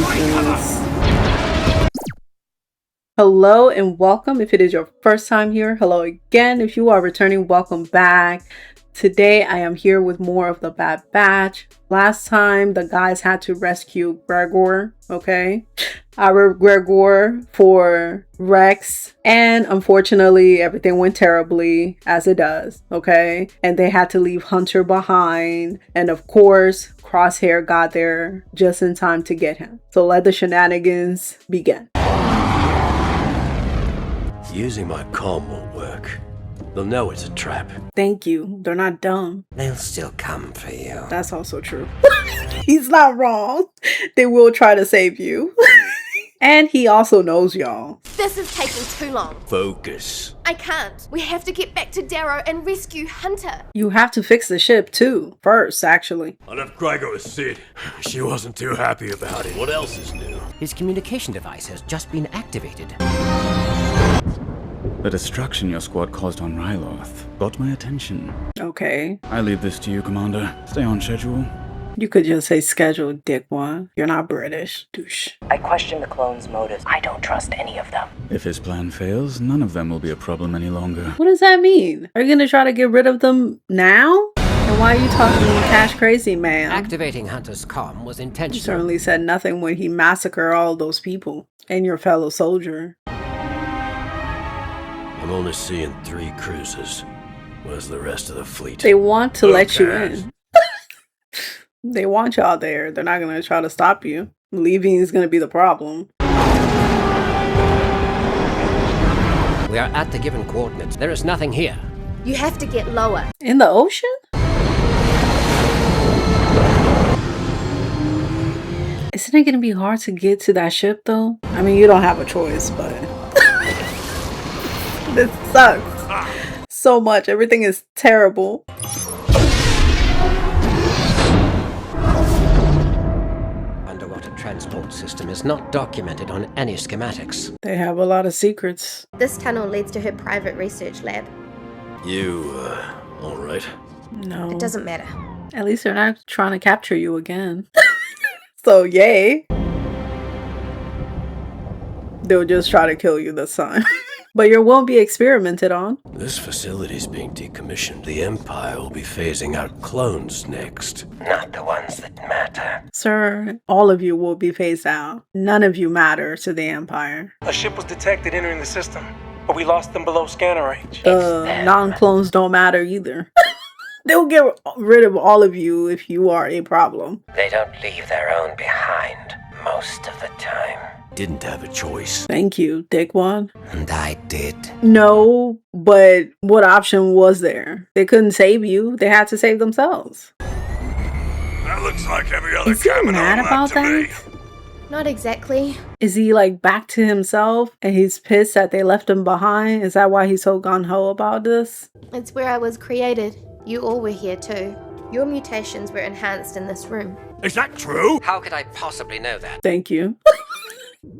Congratulations. Hello and welcome. If it is your first time here, hello again. If you are returning, welcome back. Today I am here with more of the Bad Batch. Last time the guys had to rescue Gregor, okay? Our Gregor for Rex, and unfortunately everything went terribly, as it does, okay? And they had to leave Hunter behind, and of course Crosshair got there just in time to get him. So let the shenanigans begin. Using my comm won't work. They'll know it's a trap. Thank you. They're not dumb. They'll still come for you. That's also true. He's not wrong. They will try to save you. And he also knows y'all. This is taking too long. Focus. I can't. We have to get back to Darrow and rescue Hunter. You have to fix the ship too. First, actually. I left Gregor with Sid. She wasn't too happy about it. What else is new? His communication device has just been activated. The destruction your squad caused on Ryloth got my attention. Okay. I leave this to you, Commander. Stay on schedule. You could just say schedule, dickwad. You're not British, douche. I question the clones' motives. I don't trust any of them. If his plan fails, none of them will be a problem any longer. What does that mean? Are you gonna try to get rid of them now? And why are you talking cash crazy, man? Activating Hunter's comm was You intentional. certainly said nothing when he massacred all those people and your fellow soldier. I'm only seeing 3 cruisers. Where's the rest of the fleet? They want to let you Okay. in. They want y'all there. They're not gonna try to stop you. Leaving is gonna be the problem. We are at the given coordinates. There is nothing here. You have to get lower. In the ocean? Isn't it gonna be hard to get to that ship though? I mean, you don't have a choice, but this sucks so much. Everything is terrible. Underwater transport system is not documented on any schematics. They have a lot of secrets. This tunnel leads to her private research lab. You, alright? No. It doesn't matter. At least they're not trying to capture you again. So yay. They'll just try to kill you this time. But you won't be experimented on. This facility's being decommissioned. The Empire will be phasing out clones next. Not the ones that matter. Sir, all of you will be phased out. None of you matter to the Empire. A ship was detected entering the system, but we lost them below scanner range. Non-clones don't matter either. They'll get rid of all of you if you are a problem. They don't leave their own behind most of the time. Didn't have a choice. Thank you, dickwad. And I did. No, but what option was there? They couldn't save you. They had to save themselves. That looks like every other Is he mad about that? Not exactly. Is he like back to himself and he's pissed that they left him behind? Is that why he's so gung-ho about this? It's where I was created. You all were here too. Your mutations were enhanced in this room. Is that true? How could I possibly know that? Thank you.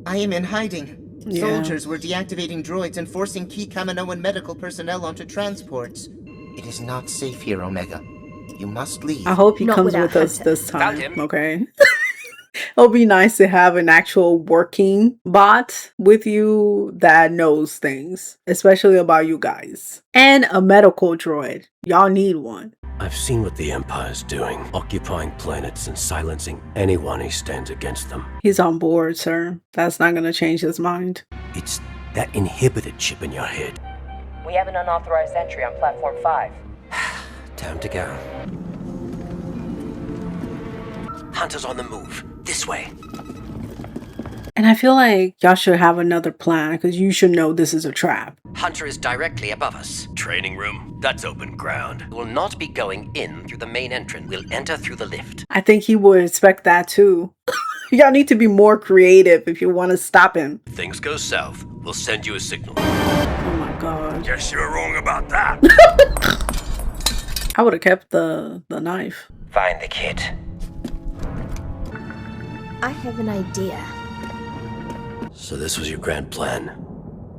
I am in hiding. Yeah. Soldiers were deactivating droids and forcing key Kaminoan medical personnel onto transports. It is not safe here, Omega. You must leave. I hope he Not comes without with us Hunter. this Found time, him. okay? It'll be nice to have an actual working bot with you that knows things, especially about you guys. And a medical droid. Y'all need one. I've seen what the Empire's doing, occupying planets and silencing anyone who stands against them. He's on board, sir. That's not gonna change his mind. It's that inhibited chip in your head. We have an unauthorized entry on Platform 5. Time to go. Hunter's on the move. This way. And I feel like y'all should have another plan because you should know this is a trap. Hunter is directly above us. Training room? That's open ground. We will not be going in through the main entrance. We'll enter through the lift. I think he would expect that too. Y'all need to be more creative if you want to stop him. If things go south, we'll send you a signal. Oh my god. Guess you're wrong about that. I would have kept the knife. Find the kit. I have an idea. So this was your grand plan.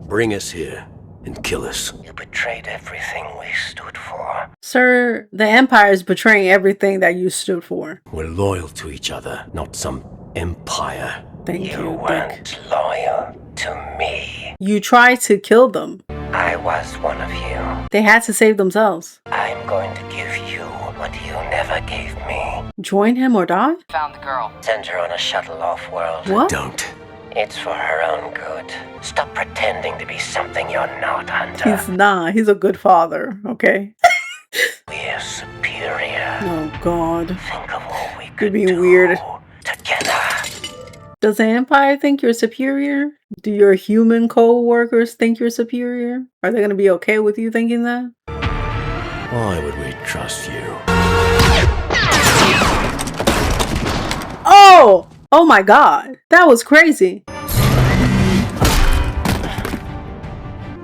Bring us here and kill us. You betrayed everything we stood for. Sir, the Empire is betraying everything that you stood for. We're loyal to each other, not some empire. Thank You you, weren't Dick. loyal to me. You tried to kill them. I was one of you. They had to save themselves. I'm going to give you what you never gave me. Join him or die? Found the girl. Send her on a shuttle off-world. What? Don't. It's for her own good. Stop pretending to be something you're not, Hunter. He's not. He's a good father, okay? We're superior. Oh, God. Think of what we You're could being do weird. together. Does the Empire think you're superior? Do your human co-workers think you're superior? Are they going to be okay with you thinking that? Why would we trust you? Oh! Oh my God. That was crazy.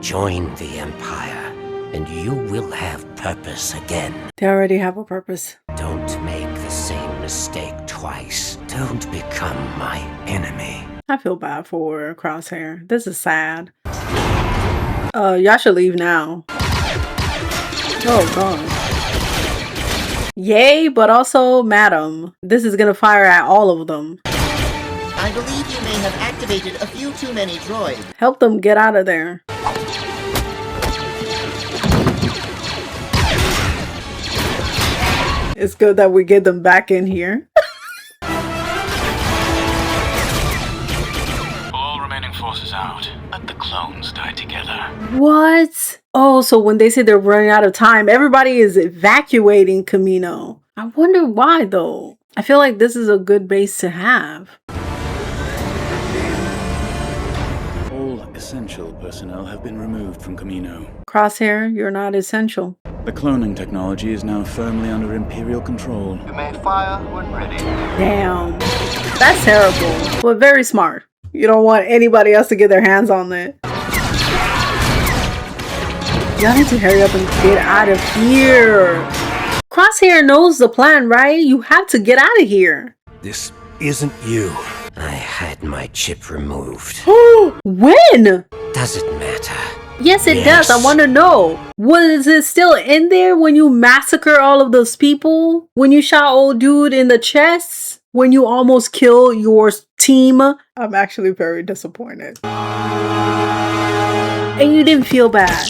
Join the Empire, and you will have purpose again. They already have a purpose. Don't make the same mistake twice. Don't become my enemy. I feel bad for Crosshair. This is sad. Y'all should leave now. Oh God. Yay, but also madam. This is gonna fire at all of them. I believe you may have activated a few too many droids. Help them get out of there. It's good that we get them back in here. All remaining forces out. Let the clones die together. What? Oh, so when they say they're running out of time, everybody is evacuating Camino. I wonder why though. I feel like this is a good base to have. All essential personnel have been removed from Camino. Crosshair, you're not essential. The cloning technology is now firmly under Imperial control. You may fire when ready. Damn. That's terrible, but very smart. You don't want anybody else to get their hands on it. Y'all need to hurry up and get out of here. Crosshair knows the plan, right? You have to get out of here. This isn't you. I had my chip removed. When? Does it matter? Yes, it Yes. does. I want to know. Was it still in there when you massacre all of those people? When you shot old dude in the chest? When you almost kill your team? I'm actually very disappointed. And you didn't feel bad.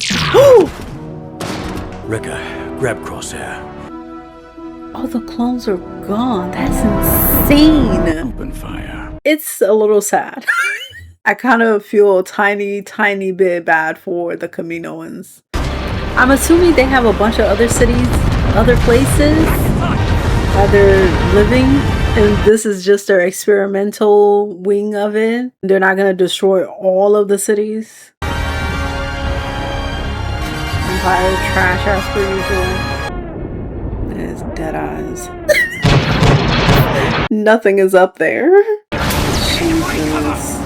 Rika, grab Crosshair. Oh, the clones are gone. That's insane. Open fire. It's a little sad. I kind of feel a tiny bit bad for the Caminoans. I'm assuming they have a bunch of other cities, other places that they're living, and this is just their experimental wing of it. They're not going to destroy all of the cities. Empire trash as per usual. It is dead eyes. Nothing is up there. Jesus.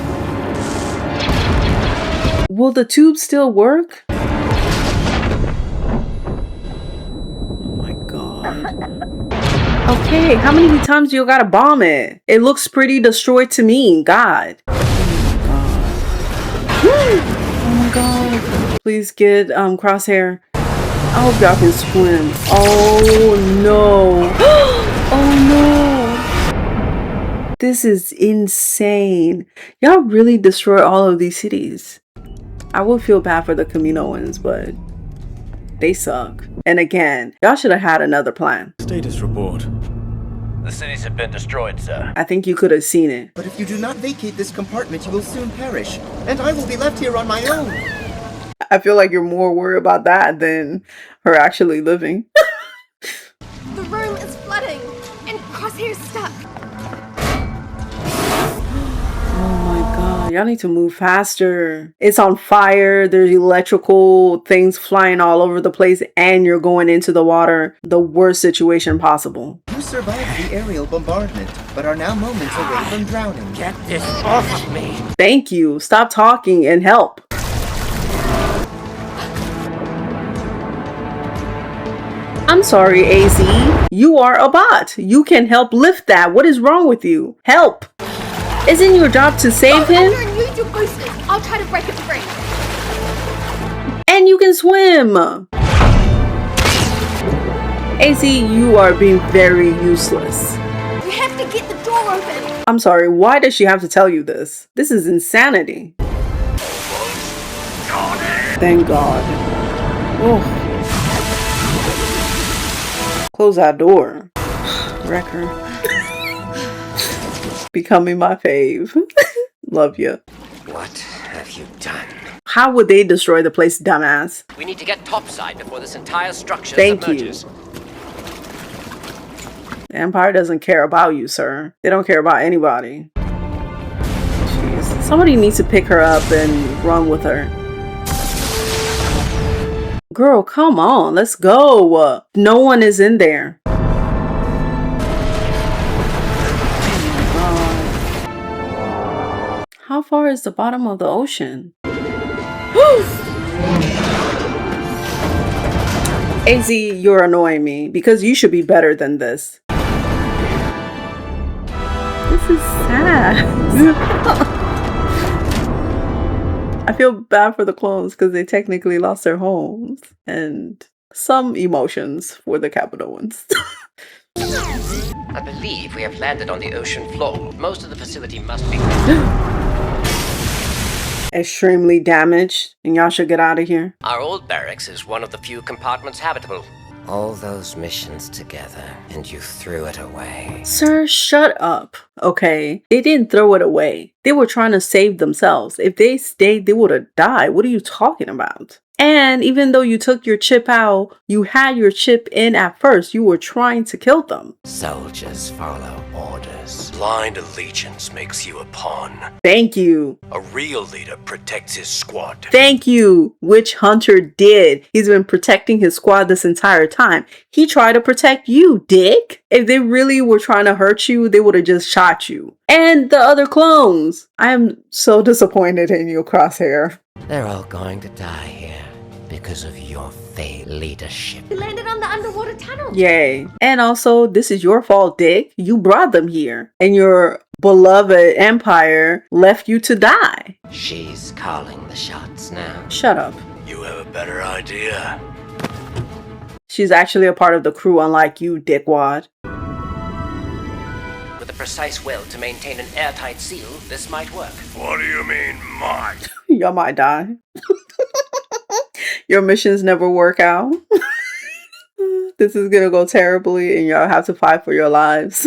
Will the tube still work? Oh my God. Okay, how many times you gotta bomb it? It looks pretty destroyed to me. God. Oh my God. Please get Crosshair. I hope y'all can swim. Oh no. Oh no. This is insane. Y'all really destroy all of these cities. I would feel bad for the Caminoans, but they suck. And again, y'all should have had another plan. Status report. The cities have been destroyed, sir. I think you could have seen it. But if you do not vacate this compartment, you will soon perish, and I will be left here on my own. I feel like you're more worried about that than her actually living. The room is flooding, and Crosshair's stuck. Oh my God, y'all need to move faster. It's on fire. There's electrical things flying all over the place, and you're going into the water. The worst situation possible. You survived the aerial bombardment, but are now moments away from drowning. Get this off of me! Thank you. Stop talking and help. I'm sorry, AZ. You are a bot. You can help lift that. What is wrong with you? Help. Isn't your job to save him? Use your boosters. I'll try to break it free. And you can swim. AZ, you are being very useless. We have to get the door open. I'm sorry, why does she have to tell you this? This is insanity. Thank God. Oh. Close that door. Wrecker. Becoming my fave. Love you. What have you done? How would they destroy the place, dumbass? We need to get topside before this entire structure Thank submerges. The Empire doesn't care about you, sir. They don't care about anybody. Jeez. Somebody needs to pick her up and run with her. Girl, come on. Let's go. No one is in there. How far is the bottom of the ocean? AZ, you're annoying me because you should be better than this. This is sad. I feel bad for the clones because they technically lost their homes and some emotions for the Capitolans. I believe we have landed on the ocean floor. Most of the facility must be Extremely damaged, and y'all should get out of here. Our old barracks is one of the few compartments habitable. All those missions together, and you threw it away. Sir, shut up. Okay, they didn't throw it away. They were trying to save themselves. If they stayed, they would have died. What are you talking about? And even though you took your chip out, you had your chip in at first. You were trying to kill them. Soldiers follow orders. Blind allegiance makes you a pawn. Thank you. A real leader protects his squad. Thank you. Witch Hunter did. He's been protecting his squad this entire time. He tried to protect you, dick. If they really were trying to hurt you, they would have just shot you. And the other clones. I am so disappointed in you, Crosshair. They're all going to die here because of your failed leadership. We landed on the underwater tunnel. Yay. And also, this is your fault, Dick. You brought them here. And your beloved Empire left you to die. She's calling the shots now. Shut up. You have a better idea. She's actually a part of the crew, unlike you, dickwad. With a precise will to maintain an airtight seal, this might work. What do you mean, might? Y'all might die. Your missions never work out. This is gonna go terribly and y'all have to fight for your lives.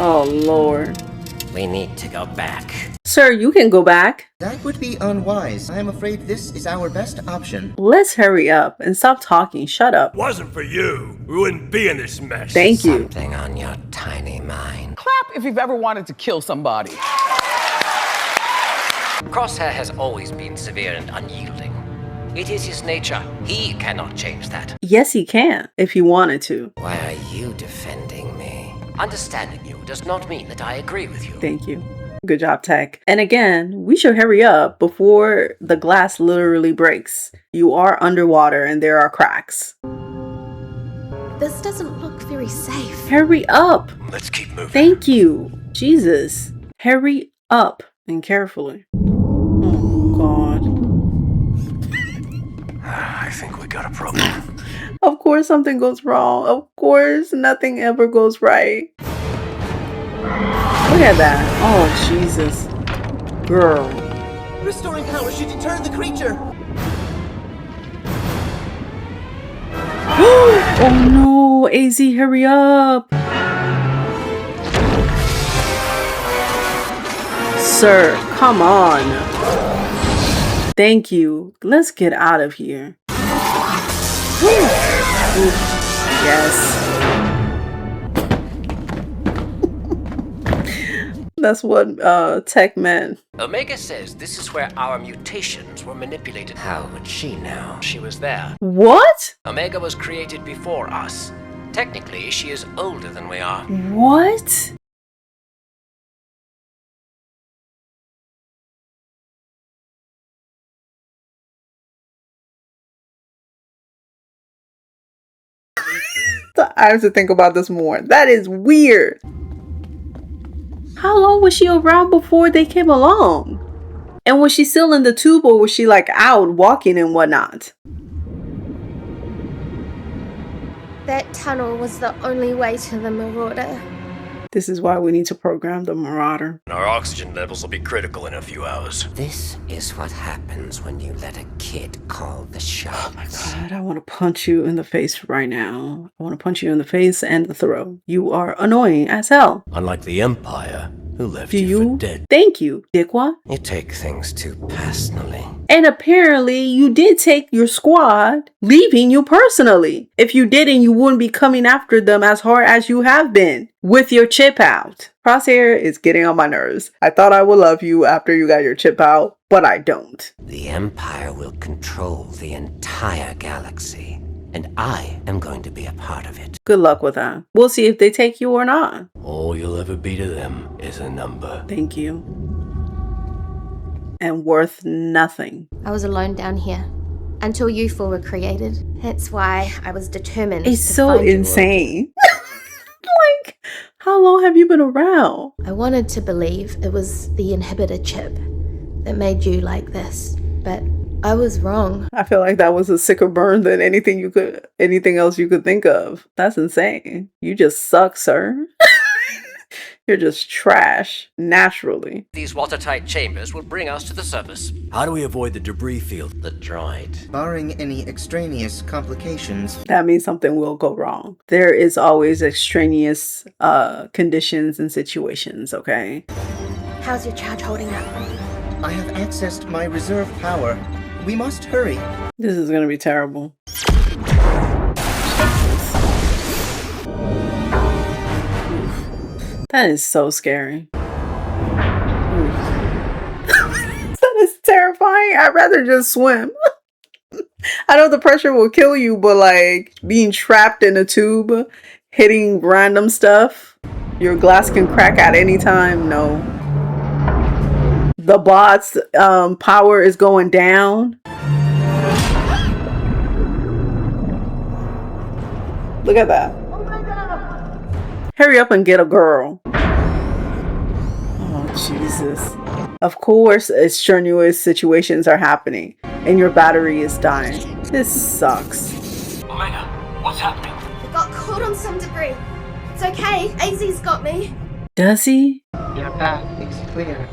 Oh, Lord. We need to go back. Sir, you can go back. That would be unwise. I am afraid this is our best option. Let's hurry up and stop talking. Shut up. Wasn't for you, we wouldn't be in this mess. Thank you. Something on your tiny mind. Clap if you've ever wanted to kill somebody. Crosshair has always been severe and unyielding. It is his nature. He cannot change that. Yes, he can, if he wanted to. Why are you defending me? Understanding you does not mean that I agree with you. Thank you. Good job, Tech. And again, we should hurry up before the glass literally breaks. You are underwater and there are cracks. This doesn't look very safe. Hurry up. Let's keep moving. Thank you. Jesus. Hurry up and carefully. Oh, God. I think we got a problem. Of course something goes wrong. Of course nothing ever goes right. Look at that. Oh, Jesus. Girl. Restoring power should deter the creature. Oh no, AZ, hurry up. Sir, come on. Thank you. Let's get out of here. Ooh, yes. That's what Tech meant. Omega says this is where our mutations were manipulated. How would she know? She was there. What? Omega was created before us. Technically, she is older than we are. What? I have to think about this more. That is weird. How long was she around before they came along? And was she still in the tube or was she like out walking and whatnot? That tunnel was the only way to the Marauder. This is why we need to program the Marauder. Our oxygen levels will be critical in a few hours. This is what happens when you let a kid call the shots. God, I want to punch you in the face right now. I want to punch you in the face and the throat. You are annoying as hell. Unlike the Empire, who left Do you for you? dead. Thank you, dickwad. You take things too personally. And apparently you did take your squad, leaving you personally. If you didn't, you wouldn't be coming after them as hard as you have been with your chip out. Crosshair is getting on my nerves. I thought I would love you after you got your chip out, but I don't. The Empire will control the entire galaxy, and I am going to be a part of it. Good luck with that. We'll see if they take you or not. All you'll ever be to them is a number. Thank you. And worth nothing. I was alone down here until you four were created. That's why I was determined. It's to so find you all. insane. Like, how long have you been around? I wanted to believe it was the inhibitor chip that made you like this, but I was wrong. I feel like that was a sicker burn than anything else you could think of. That's insane. You just suck, sir. You're just trash, naturally. These watertight chambers will bring us to the surface. How do we avoid the debris field? The droid. Barring any extraneous complications, That means something will go wrong. There is always extraneous conditions and situations, okay? How's your charge holding up? I have accessed my reserve power. We must hurry. This is gonna be terrible. That is so scary. That is terrifying. I'd rather just swim. I know the pressure will kill you, but like being trapped in a tube, hitting random stuff, your glass can crack at any time. No. The bot's power is going down. Look at that. Hurry up and get a girl. Oh, Jesus. Of course, strenuous situations are happening, and your battery is dying. This sucks. Omega, what's happening? I got caught on some debris. It's okay. AZ's got me. Does he? Your path is clear.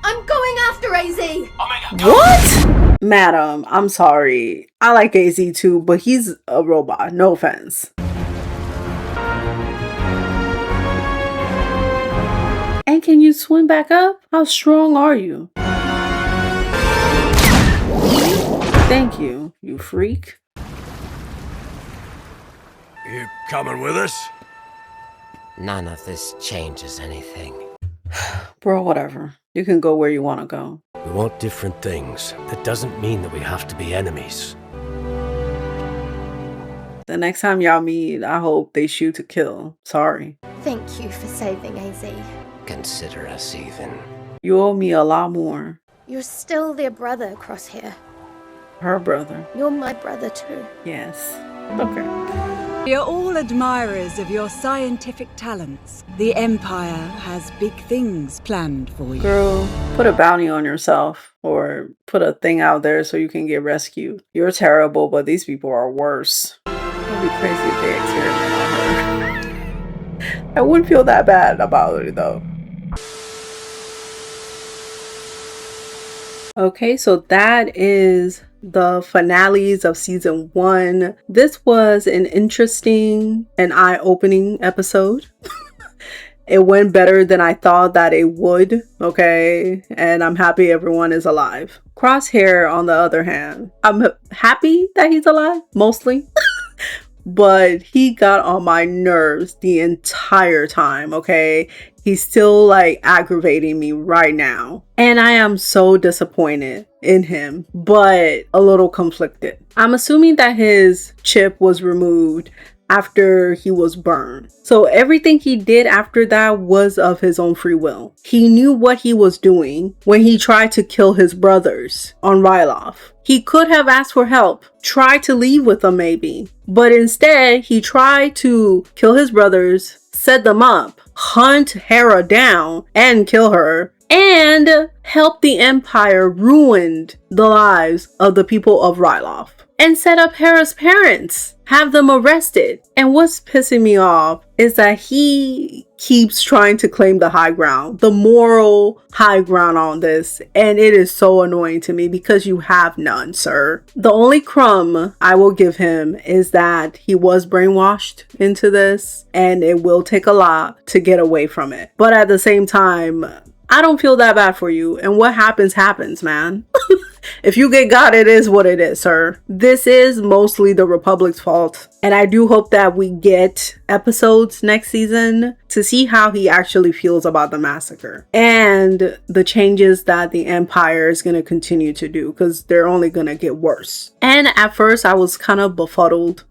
I'm going after AZ. Omega, go! What? Madam, I'm sorry. I like AZ too, but he's a robot. No offense. And can you swim back up? How strong are you? Thank you, you freak. You coming with us? None of this changes anything. Bro, whatever. You can go where you want to go. We want different things. That doesn't mean that we have to be enemies. The next time y'all meet, I hope they shoot to kill. Sorry. Thank you for saving AZ. Consider us even. You owe me a lot more. You're still their brother, Crosshair. Her brother. You're my brother too. Yes. Okay. We are all admirers of your scientific talents. The Empire has big things planned for you. Girl, put a bounty on yourself or put a thing out there so you can get rescued. You're terrible, but these people are worse. It would be crazy if they experiment on her. I wouldn't feel that bad about it though. Okay, so that is the finales of season 1. This was an interesting and eye-opening episode. It went better than I thought that it would, okay? And I'm happy everyone is alive. Crosshair, on the other hand, I'm happy that he's alive, mostly. But he got on my nerves the entire time, okay? He's still like aggravating me right now. And I am so disappointed in him, but a little conflicted. I'm assuming that his chip was removed after he was burned. So everything he did after that was of his own free will. He knew what he was doing when he tried to kill his brothers on Ryloth. He could have asked for help, tried to leave with them maybe, but instead he tried to kill his brothers, set them up, hunt Hera down and kill her and helped the Empire ruin the lives of the people of Ryloth and set up Hera's parents, have them arrested. And what's pissing me off is that he keeps trying to claim the high ground, the moral high ground on this. And it is so annoying to me because you have none, sir. The only crumb I will give him is that he was brainwashed into this, and it will take a lot to get away from it. But at the same time, I don't feel that bad for you. And what happens, happens, man. If you get got, it is what it is, sir. This is mostly the Republic's fault. And I do hope that we get episodes next season to see how he actually feels about the massacre and the changes that the Empire is going to continue to do, because they're only going to get worse. And at first, I was kind of befuddled,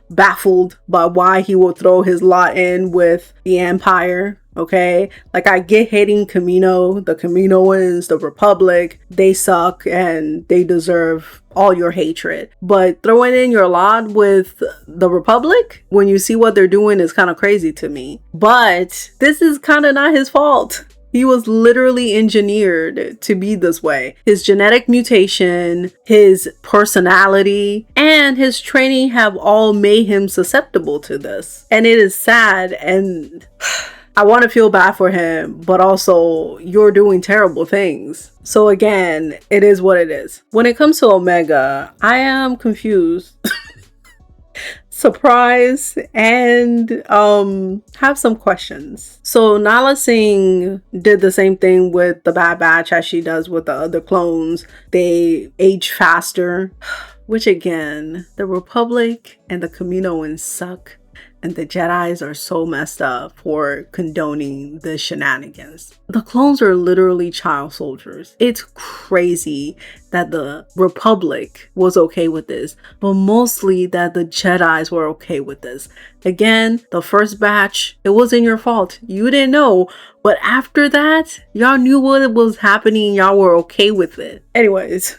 baffled by why he will throw his lot in with the Empire. Okay, like I get hating Camino, the Caminoans, the Republic, they suck and they deserve all your hatred. But throwing in your lot with the Republic when you see what they're doing is kind of crazy to me. But this is kind of not his fault. He was literally engineered to be this way. His genetic mutation, his personality, and his training have all made him susceptible to this. And it is sad, and I want to feel bad for him, but also you're doing terrible things. So again, it is what it is. When it comes to Omega, I am confused, surprised, and have some questions. So Nala Singh did the same thing with the Bad Batch as she does with the other clones. They age faster, which again, the Republic and the Kaminoans suck. And the Jedis are so messed up for condoning the shenanigans. The clones are literally child soldiers. It's crazy that the Republic was okay with this, but mostly that the Jedis were okay with this. Again, the first batch, it wasn't your fault. You didn't know. But after that, y'all knew what was happening. Y'all were okay with it. Anyways.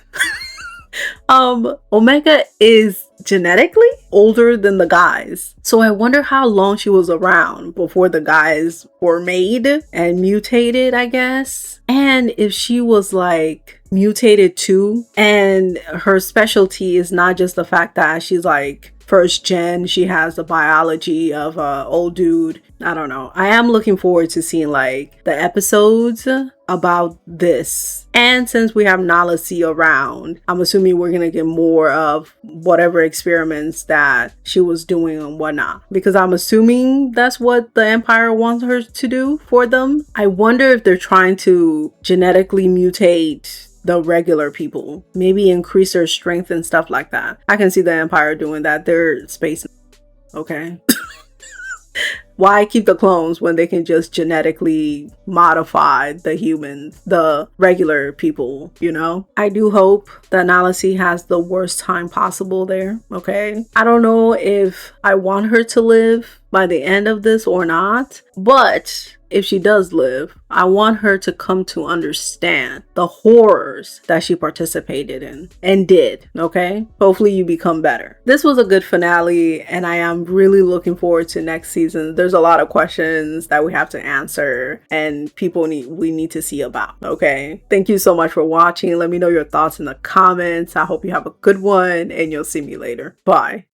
Omega is genetically older than the guys. So I wonder how long she was around before the guys were made and mutated, I guess. And if she was like mutated too, and her specialty is not just the fact that she's like first gen, she has the biology of a old dude. I don't know. I am looking forward to seeing like the episodes about this. And since we have Nala C around, I'm assuming we're gonna get more of whatever experiments that she was doing and whatnot, because I'm assuming that's what the Empire wants her to do for them. I wonder if they're trying to genetically mutate the regular people, maybe increase their strength and stuff like that. I can see the Empire doing that. They're space, okay? Why keep the clones when they can just genetically modify the humans, the regular people, you know? I do hope that Nala C has the worst time possible there, okay? I don't know if I want her to live by the end of this or not, but if she does live, I want her to come to understand the horrors that she participated in and did, okay? Hopefully you become better. This was a good finale, and I am really looking forward to next season. There's a lot of questions that we have to answer and we need to see about, okay? Thank you so much for watching. Let me know your thoughts in the comments. I hope you have a good one, and you'll see me later. Bye.